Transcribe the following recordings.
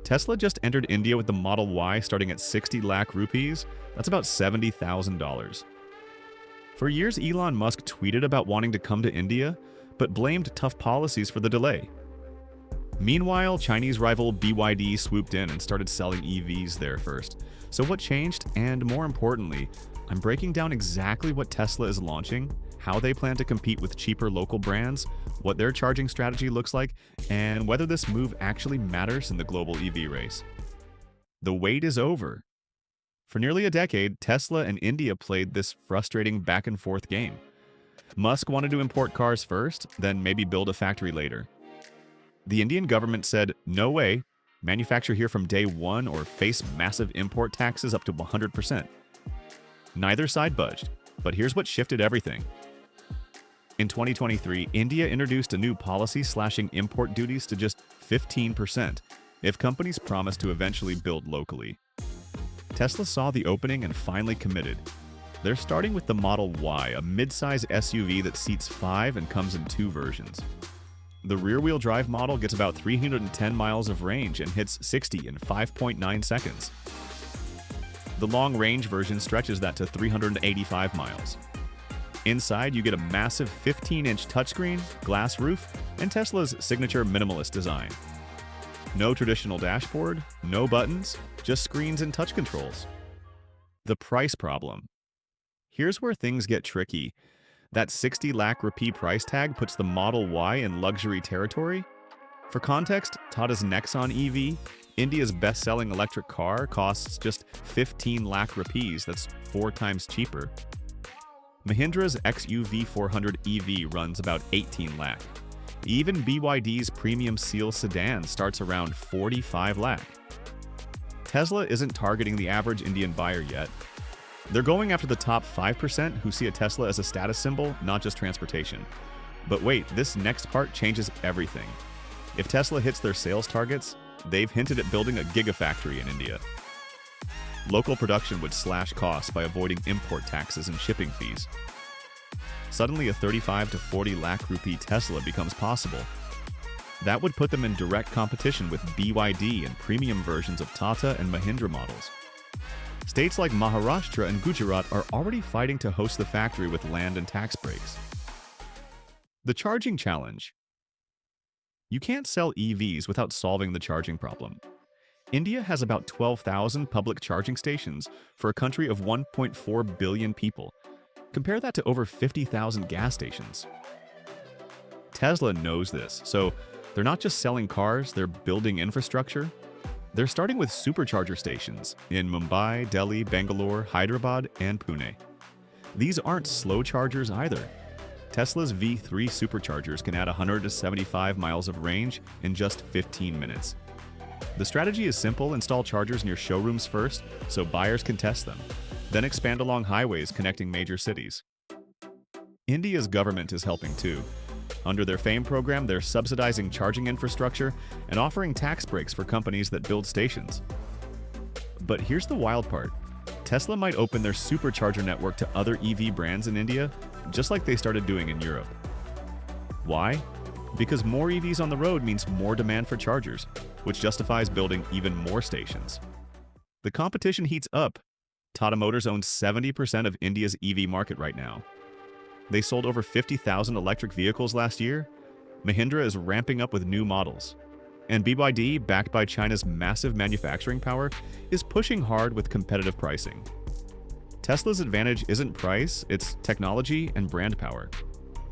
Tesla just entered India with the Model Y starting at 60 lakh rupees. That's about $70,000. For years, Elon Musk tweeted about wanting to come to India, but blamed tough policies for the delay. Meanwhile, Chinese rival BYD swooped in and started selling EVs there first. So what changed? And more importantly, I'm breaking down exactly what Tesla is launching, how they plan to compete with cheaper local brands, what their charging strategy looks like, and whether this move actually matters in the global EV race. The wait is over. For nearly a decade, Tesla and India played this frustrating back-and-forth game. Musk wanted to import cars first, then maybe build a factory later. The Indian government said, no way, manufacture here from day one or face massive import taxes up to 100%. Neither side budged, but here's what shifted everything. In 2023, India introduced a new policy slashing import duties to just 15% if companies promise to eventually build locally. Tesla saw the opening and finally committed. They're starting with the Model Y, a mid-size SUV that seats 5 and comes in 2 versions. The rear-wheel drive model gets about 310 miles of range and hits 60 in 5.9 seconds. The long-range version stretches that to 385 miles. Inside, you get a massive 15-inch touchscreen, glass roof, and Tesla's signature minimalist design. No traditional dashboard, no buttons, just screens and touch controls. The price problem. Here's where things get tricky. That 60 lakh rupee price tag puts the Model Y in luxury territory. For context, Tata's Nexon EV, India's best-selling electric car, costs just 15 lakh rupees. That's 4 times cheaper. Mahindra's XUV400 EV runs about 18 lakh. Even BYD's premium Seal sedan starts around 45 lakh. Tesla isn't targeting the average Indian buyer yet. They're going after the top 5% who see a Tesla as a status symbol, not just transportation. But wait, this next part changes everything. If Tesla hits their sales targets, they've hinted at building a Gigafactory in India. Local production would slash costs by avoiding import taxes and shipping fees. Suddenly, a 35 to 40 lakh rupee Tesla becomes possible. That would put them in direct competition with BYD and premium versions of Tata and Mahindra models. States like Maharashtra and Gujarat are already fighting to host the factory with land and tax breaks. The charging challenge. You can't sell EVs without solving the charging problem. India has about 12,000 public charging stations for a country of 1.4 billion people. Compare that to over 50,000 gas stations. Tesla knows this, so they're not just selling cars, they're building infrastructure. They're starting with supercharger stations in Mumbai, Delhi, Bangalore, Hyderabad, and Pune. These aren't slow chargers either. Tesla's V3 superchargers can add 175 miles of range in just 15 minutes. The strategy is simple: install chargers near showrooms first so buyers can test them, then expand along highways connecting major cities. India's government is helping too. Under their FAME program, they're subsidizing charging infrastructure and offering tax breaks for companies that build stations. But here's the wild part. Tesla might open their supercharger network to other EV brands in India, just like they started doing in Europe. Why? Because more EVs on the road means more demand for chargers, which justifies building even more stations. The competition heats up. Tata Motors owns 70% of India's EV market right now. They sold over 50,000 electric vehicles last year. Mahindra is ramping up with new models. And BYD, backed by China's massive manufacturing power, is pushing hard with competitive pricing. Tesla's advantage isn't price, it's technology and brand power.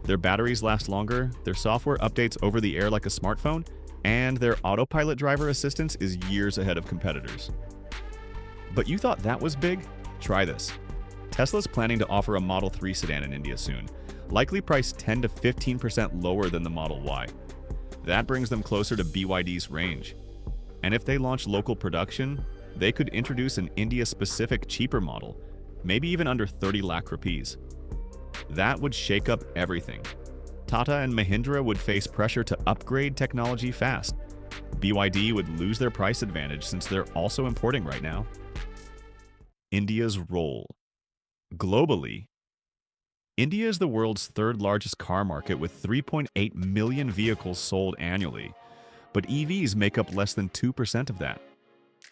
Their batteries last longer, their software updates over the air like a smartphone, and their autopilot driver assistance is years ahead of competitors. But you thought that was big? Try this. Tesla's planning to offer a Model 3 sedan in India soon, likely priced 10 to 15% lower than the Model Y. That brings them closer to BYD's range. And if they launch local production, they could introduce an India-specific cheaper model, maybe even under 30 lakh rupees. That would shake up everything. Tata and Mahindra would face pressure to upgrade technology fast. BYD would lose their price advantage since they're also importing right now. India's role. Globally, India is the world's third largest car market with 3.8 million vehicles sold annually. but EVs make up less than 2% of that.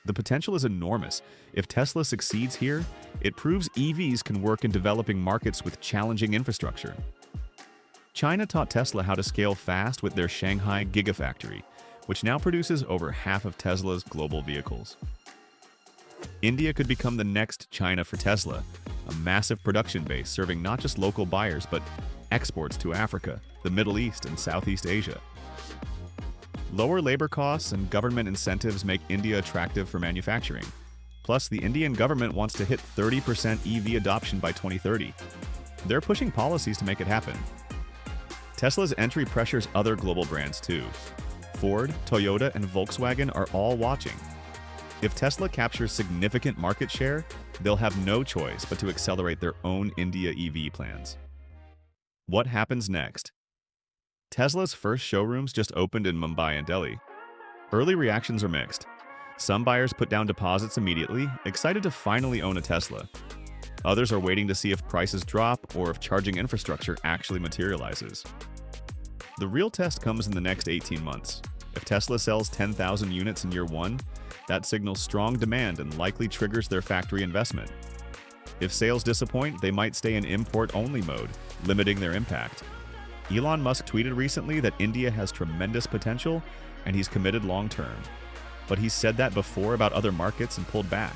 The potential is enormous. If Tesla succeeds here, it proves EVs can work in developing markets with challenging infrastructure. China taught Tesla how to scale fast with their Shanghai Gigafactory, which now produces over half of Tesla's global vehicles. India could become the next China for Tesla, a massive production base serving not just local buyers but exports to Africa, the Middle East, and Southeast Asia. Lower labor costs and government incentives make India attractive for manufacturing. Plus, the Indian government wants to hit 30% EV adoption by 2030. They're pushing policies to make it happen. Tesla's entry pressures other global brands too. Ford, Toyota, and Volkswagen are all watching. If Tesla captures significant market share, they'll have no choice but to accelerate their own India EV plans. What happens next? Tesla's first showrooms just opened in Mumbai and Delhi. Early reactions are mixed. Some buyers put down deposits immediately, excited to finally own a Tesla. Others are waiting to see if prices drop or if charging infrastructure actually materializes. The real test comes in the next 18 months. If Tesla sells 10,000 units in year one, that signals strong demand and likely triggers their factory investment. If sales disappoint, they might stay in import-only mode, limiting their impact. Elon Musk tweeted recently that India has tremendous potential and he's committed long-term. But he's said that before about other markets and pulled back.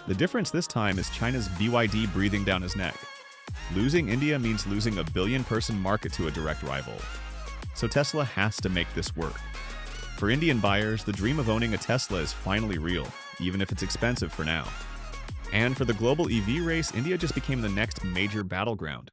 The difference this time is China's BYD breathing down his neck. Losing India means losing a billion-person market to a direct rival. So Tesla has to make this work. For Indian buyers, the dream of owning a Tesla is finally real, even if it's expensive for now. And for the global EV race, India just became the next major battleground.